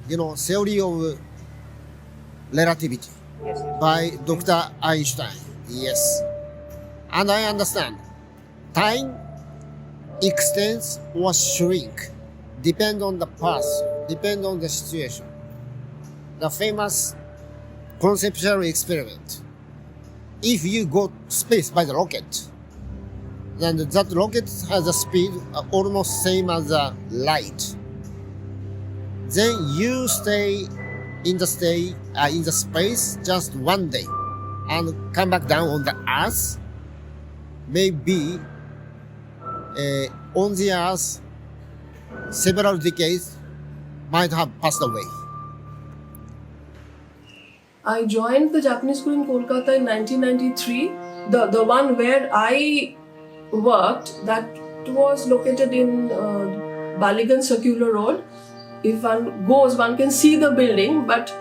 theory of relativity Yes, yes. by Dr. Einstein. Yes. And I understand. Time extends or shrink, depend on the person, depend on the situation. The famous conceptual experiment. If you go space by the rocket, then that rocket has a speed almost same as the light. Then you stay in the space just one day and come back down on the earth. Maybe on the earth several decades might have passed away. I joined the Japanese school in Kolkata in 1993. The one where I worked, that was located in Baligan Circular Road. If one goes, one can see the building, but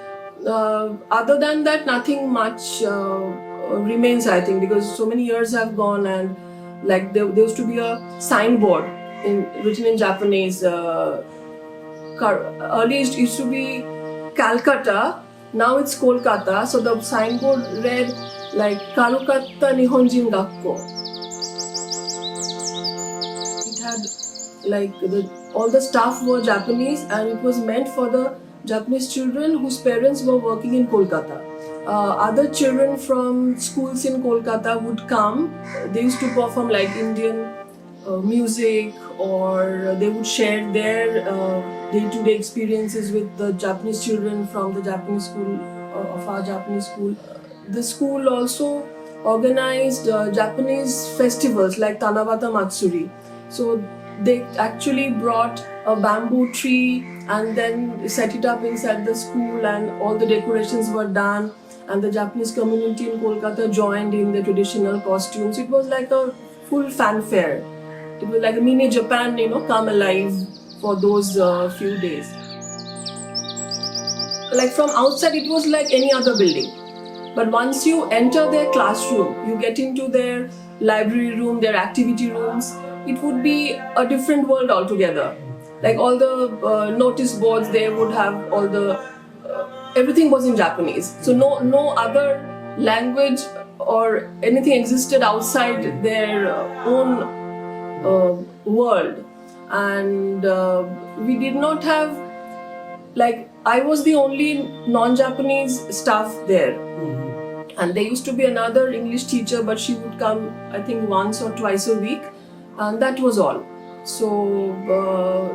other than that, nothing much remains, I think, because so many years have gone, and like there used to be a signboard written in Japanese. Earlier it used to be Calcutta, now it's Kolkata. So the signboard read like Karukatta Nihonjin Gakko. It had like all the staff were Japanese, and it was meant for the Japanese children whose parents were working in Kolkata. Other children from schools in Kolkata would come. They used to perform like Indian music, or they would share their day-to-day experiences with the Japanese children from the Japanese school, of our Japanese school. The school also organized Japanese festivals like Tanabata Matsuri. So they actually brought a bamboo tree and then set it up inside the school, and all the decorations were done, and the Japanese community in Kolkata joined in the traditional costumes. It was like a full fanfare. It was like a mini Japan, come alive for those few days. Like from outside, it was like any other building. But once you enter their classroom, you get into their library room, their activity rooms, it would be a different world altogether. Like all the notice boards, they would have all the everything was in Japanese. So no other language or anything existed outside their own world. And we did not have, like, I was the only non-Japanese staff there. And there used to be another English teacher, but she would come, I think, once or twice a week, and that was all. So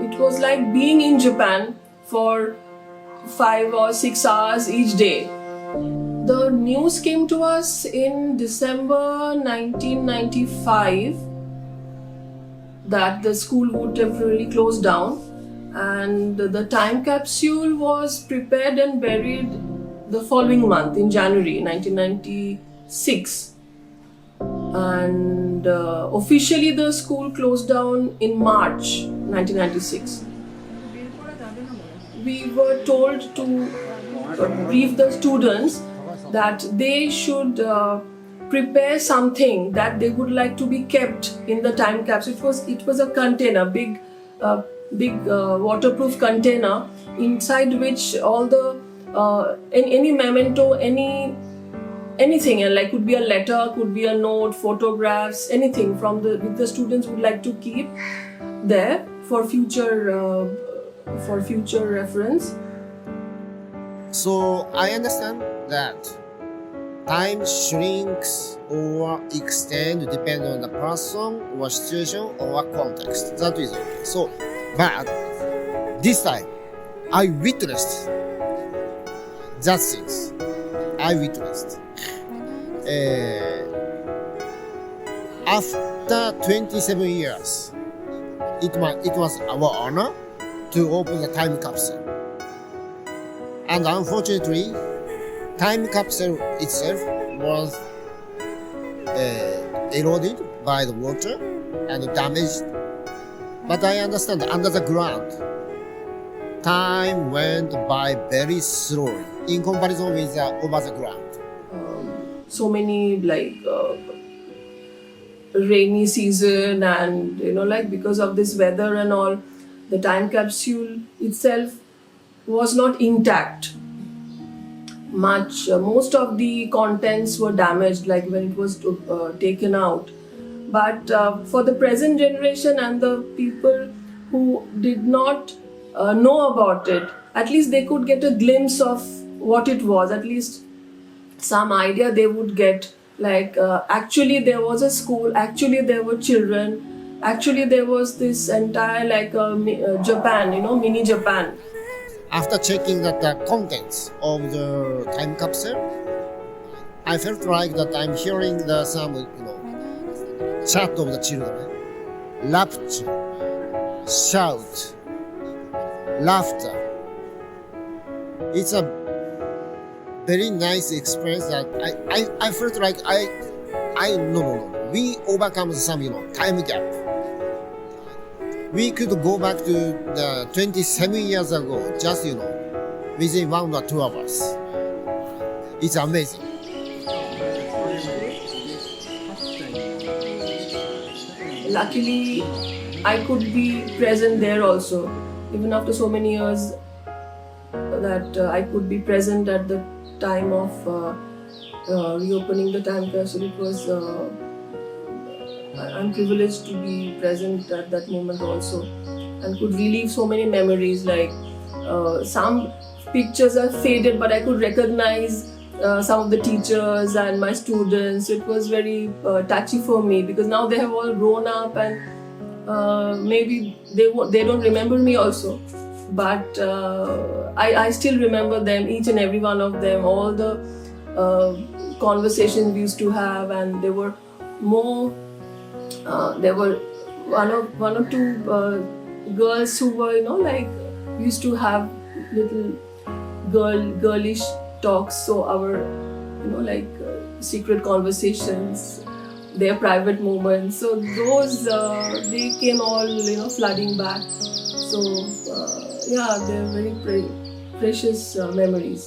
it was like being in Japan for 5 or 6 hours each day. The news came to us in December 1995 that the school would temporarily close down, and the time capsule was prepared and buried the following month in January 1996. And officially the school closed down in March 1996. We were told to brief the students that they should prepare something that they would like to be kept in the time capsule. It was a container, big waterproof container, inside which all the any memento, anything, like could be a letter, could be a note, photographs, anything from the students would like to keep there for future reference. So I understand that time shrinks or extends depending on the person or situation or context. That is okay. So, but this time I witnessed that things. I witnessed. After 27 years, it was our honor to open the time capsule. And unfortunately, time capsule itself was eroded by the water and damaged. But I understand under the ground, time went by very slowly in comparison with over the ground. So many rainy season, and because of this weather and all, the time capsule itself was not intact much. Most of the contents were damaged, like when it was taken out. But for the present generation and the people who did not know about it, at least they could get a glimpse of what it was, at least some idea they would get, like actually there was a school, actually there were children, actually there was this entire like Japan, mini Japan. After checking the contents of the time capsule, I felt like that I'm hearing some chat of the children, rapture, shout, laughter. It's a very nice experience that I felt like we overcome some time gap. We could go back to the 27 years ago, just within 1 or 2 hours. It's amazing. Luckily, I could be present there also, even after so many years. That I could be present at the time of reopening the time capsule. It was I'm privileged to be present at that moment also, and could relive so many memories. Like some pictures are faded, but I could recognize some of the teachers and my students. It was very touchy for me, because now they have all grown up, and maybe they don't remember me also. But I still remember them, each and every one of them, all the conversations we used to have, and there were more. There were one or two girls who were, used to have little girlish talks. So our, secret conversations, their private moments. So those they came all, flooding back. So they're very precious memories.